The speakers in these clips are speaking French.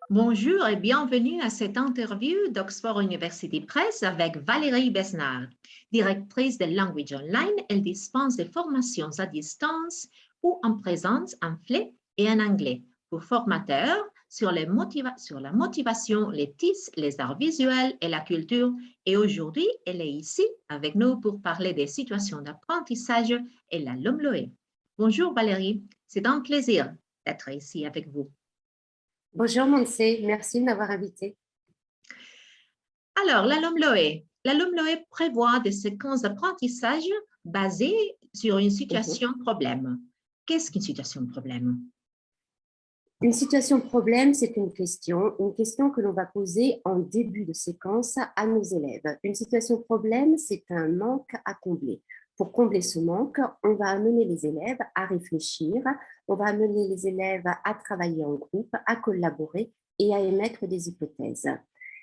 Bonjour et bienvenue à cette interview d'Oxford University Press avec Valérie Besnard. Directrice de Language Online, elle dispense des formations à distance ou en présence en FLE et en anglais pour formateurs sur la motivation, les TIS, les arts visuels et la culture. Et aujourd'hui, elle est ici avec nous pour parler des situations d'apprentissage et la LOMLOE. Bonjour Valérie, c'est un plaisir d'être ici avec vous. Bonjour Monse, merci de m'avoir invitée. Alors, la LOMLOE. La LOMLOE prévoit des séquences d'apprentissage basées sur une situation problème. Qu'est-ce qu'une situation de problème? Une situation problème, c'est une question que l'on va poser en début de séquence à nos élèves. Une situation problème, c'est un manque à combler. Pour combler ce manque, on va amener les élèves à réfléchir, on va amener les élèves à travailler en groupe, à collaborer et à émettre des hypothèses.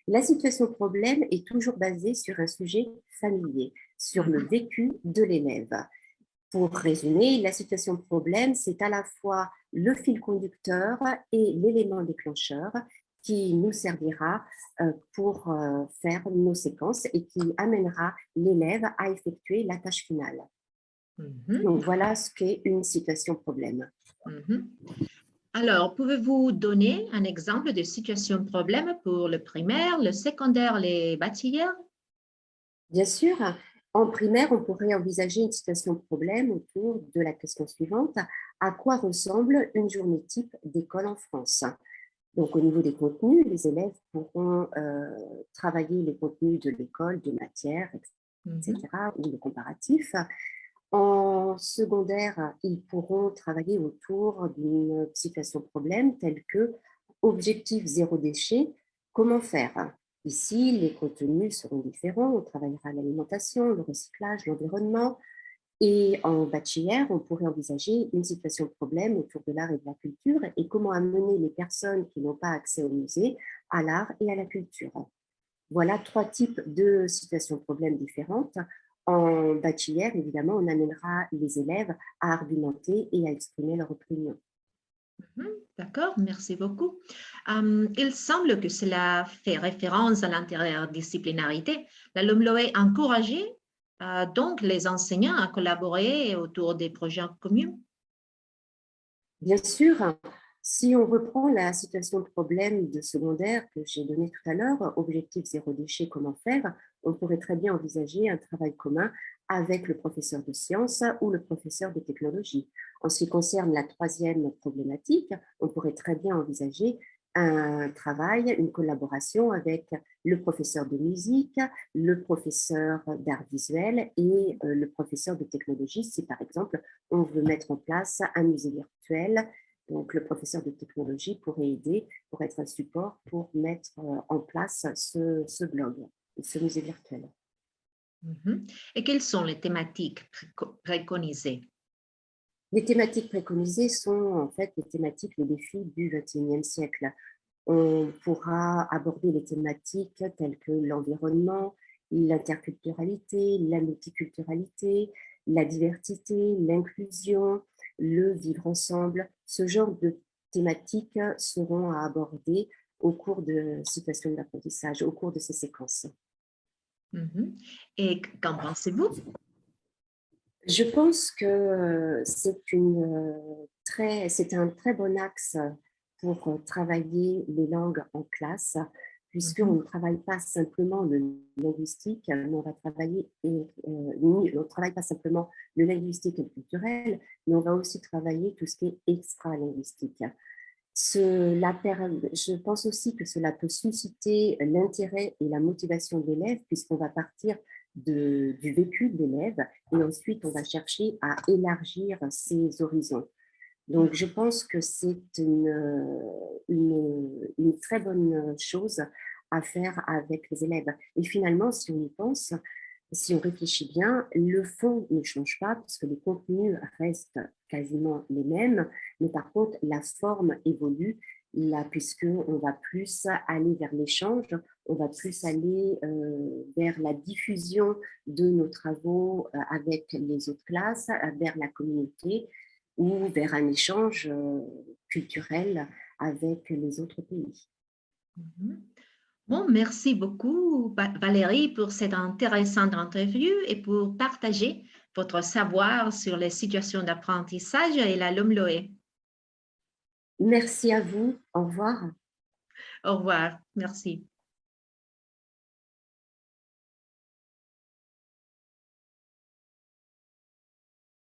La situation problème est toujours basée sur un sujet familier, sur le vécu de l'élève. Pour résumer, la situation problème, c'est à la fois le fil conducteur et l'élément déclencheur qui nous servira pour faire nos séquences et qui amènera l'élève à effectuer la tâche finale. Donc voilà ce qu'est une situation problème. Alors, pouvez-vous donner un exemple de situation de problème pour le primaire, le secondaire, les bacheliers? Bien sûr, en primaire, on pourrait envisager une situation problème autour de la question suivante: à quoi ressemble une journée type d'école en France? Donc, au niveau des contenus, les élèves pourront travailler les contenus de l'école, de matières, etc., ou le comparatif. En secondaire, ils pourront travailler autour d'une situation problème telle que objectif zéro déchet, comment faire? Ici, les contenus seront différents. On travaillera l'alimentation, le recyclage, l'environnement. Et en bachelière, on pourrait envisager une situation de problème autour de l'art et de la culture et comment amener les personnes qui n'ont pas accès au musée à l'art et à la culture. Voilà 3 types de situations de problèmes différentes. En bachelière, évidemment, on amènera les élèves à argumenter et à exprimer leur opinion. D'accord, merci beaucoup. Il semble que cela fait référence à l'interdisciplinarité. La LOMLOE encourageait donc les enseignants à collaborer autour des projets communs. Bien sûr, si on reprend la situation de problème de secondaire que j'ai donnée tout à l'heure, objectif zéro déchet, comment faire, on pourrait très bien envisager un travail commun avec le professeur de sciences ou le professeur de technologie. En ce qui concerne la troisième problématique, on pourrait très bien envisager un travail, une collaboration avec le professeur de musique, le professeur d'art visuel et le professeur de technologie, si par exemple on veut mettre en place un musée virtuel. Donc, le professeur de technologie pourrait aider, pour être un support pour mettre en place ce blog, ce musée virtuel. Et quelles sont les thématiques préconisées? Les thématiques préconisées sont en fait les thématiques, les défis du XXIe siècle. On pourra aborder les thématiques telles que l'environnement, l'interculturalité, la multiculturalité, la diversité, l'inclusion, le vivre ensemble. Ce genre de thématiques seront à aborder au cours de situations d'apprentissage, au cours de ces séquences. Et qu'en pensez-vous? Je pense que c'est un très bon axe pour travailler les langues en classe, puisqu'on ne travaille pas simplement le linguistique, mais on va travailler, on ne travaille pas simplement le linguistique et le culturel, mais on va aussi travailler tout ce qui est extra-linguistique. Je pense aussi que cela peut susciter l'intérêt et la motivation de l'élève, puisqu'on va partir du vécu de l'élève et ensuite on va chercher à élargir ses horizons. Donc je pense que c'est une très bonne chose à faire avec les élèves. Et finalement, si on y pense, si on réfléchit bien, le fond ne change pas parce que les contenus restent quasiment les mêmes, mais par contre, la forme évolue là, puisqu'on va plus aller vers l'échange, on va plus aller vers la diffusion de nos travaux avec les autres classes, vers la communauté ou vers un échange culturel avec les autres pays. Mhm. Bon, merci beaucoup, Valérie, pour cette intéressante interview et pour partager votre savoir sur les situations d'apprentissage et la LOMLOE. Merci à vous. Au revoir. Au revoir. Merci.